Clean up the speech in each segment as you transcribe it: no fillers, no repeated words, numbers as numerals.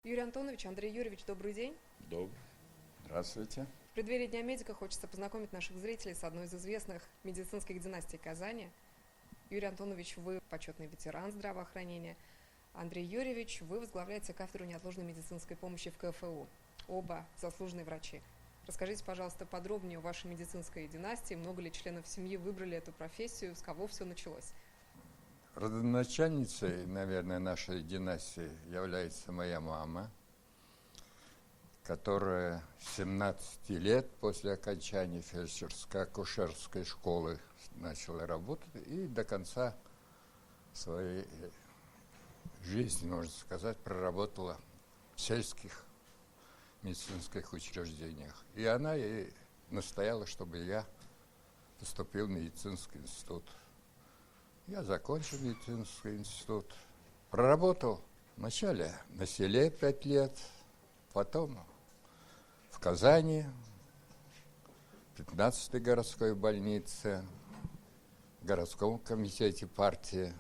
Юрий Антонович, Андрей Юрьевич, добрый день. Добрый. Здравствуйте. В преддверии Дня медика хочется познакомить наших зрителей с одной из известных медицинских династий Казани. Юрий Антонович, вы почетный ветеран здравоохранения. Андрей Юрьевич, вы возглавляете кафедру неотложной медицинской помощи в КФУ. Оба заслуженные врачи. Расскажите, пожалуйста, подробнее о вашей медицинской династии. Много ли членов семьи выбрали эту профессию? С кого все началось? Родоначальницей, наверное, нашей династии является моя мама, которая с 17 лет после окончания фельдшерско-акушерской школы начала работать и до конца своей жизни, можно сказать, проработала в сельских медицинских учреждениях. И она и настояла, чтобы я поступил в медицинский институт. Я закончил медицинский институт, проработал вначале на селе 5 лет, потом в Казани, в 15-й городской больнице, в городском комитете партии.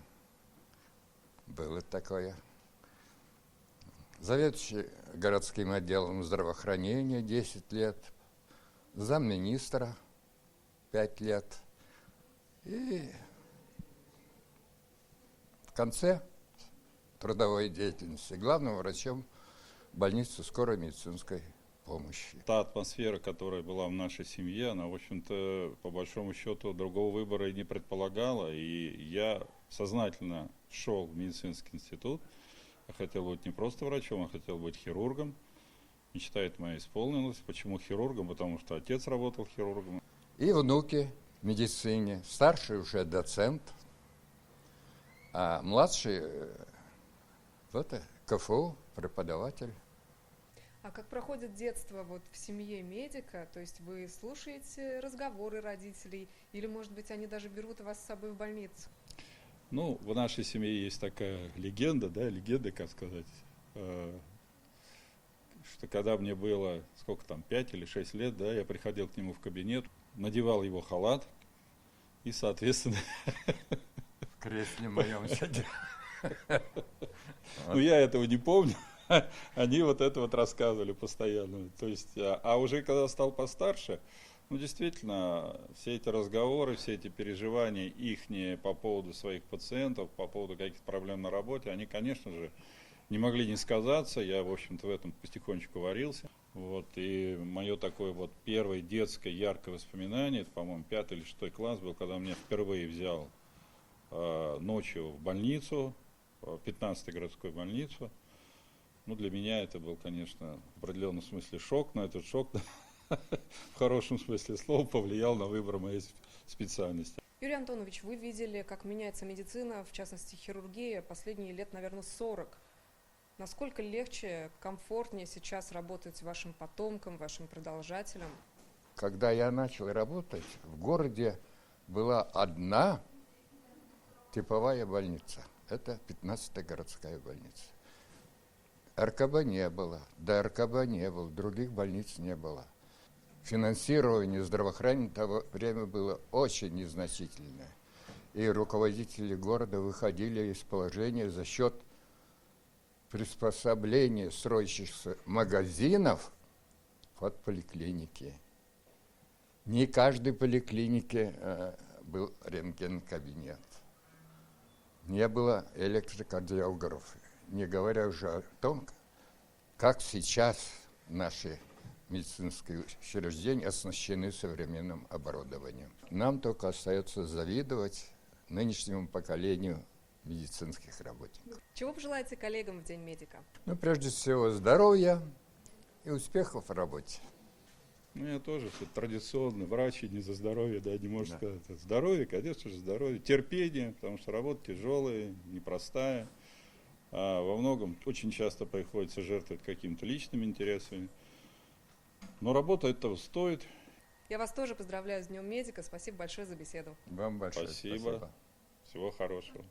Было такое. Заведующий городским отделом здравоохранения 10 лет, замминистра 5 лет. И в конце трудовой деятельности главным врачом больницы скорой медицинской помощи. Та атмосфера, которая была в нашей семье, она, в общем-то, по большому счету, другого выбора и не предполагала. И я сознательно шел в медицинский институт. Я хотел быть не просто врачом, а хотел быть хирургом. Мечта эта моя исполнилась. Почему хирургом? Потому что отец работал хирургом. И внуки в медицине. Старший уже доцент, а младший КФУ преподаватель. А как проходит детство вот в семье медика? То есть вы слушаете разговоры родителей или, может быть, они даже берут вас с собой в больницу? Ну, в нашей семье есть такая легенда, как сказать, что когда мне было, 5 или 6 лет, я приходил к нему в кабинет, надевал его халат и, соответственно... В кресле моем сидел. Ну, я этого не помню. Они вот это вот рассказывали постоянно. То есть, а уже когда стал постарше, действительно, все эти разговоры, все эти переживания ихние по поводу своих пациентов, по поводу каких-то проблем на работе, они, конечно же, не могли не сказаться. Я, в общем-то, в этом потихонечку варился. И мое такое первое детское яркое воспоминание, это, по-моему, 5 или 6 класс был, когда меня впервые взял ночью в больницу, 15-й городскую больницу. Для меня это был, конечно, в определенном смысле шок, но этот шок в хорошем смысле слова повлиял на выбор моей специальности. Юрий Антонович, вы видели, как меняется медицина, в частности хирургия, последние лет, наверное, 40. Насколько легче, комфортнее сейчас работать вашим потомкам, вашим продолжателям? Когда я начал работать, в городе была одна типовая больница. Это 15-я городская больница. РКБ не было, ДРКБ не было, других больниц не было. Финансирование здравоохранения в то время было очень незначительное. И руководители города выходили из положения за счет приспособления строящихся магазинов под поликлиники. Не в каждой поликлинике был рентген-кабинет. Не было электрокардиографов, не говоря уже о том, как сейчас наши медицинские учреждения оснащены современным оборудованием. Нам только остается завидовать нынешнему поколению медицинских работников. Чего пожелаете коллегам в День медика? Прежде всего, здоровья и успехов в работе. Я тоже традиционно врач, и не за здоровье, не может сказать. Здоровье, конечно же, здоровье, терпение, потому что работа тяжелая, непростая. А во многом очень часто приходится жертвовать какими-то личными интересами. Но работа этого стоит. Я вас тоже поздравляю с Днем медика. Спасибо большое за беседу. Вам большое Спасибо. Всего хорошего.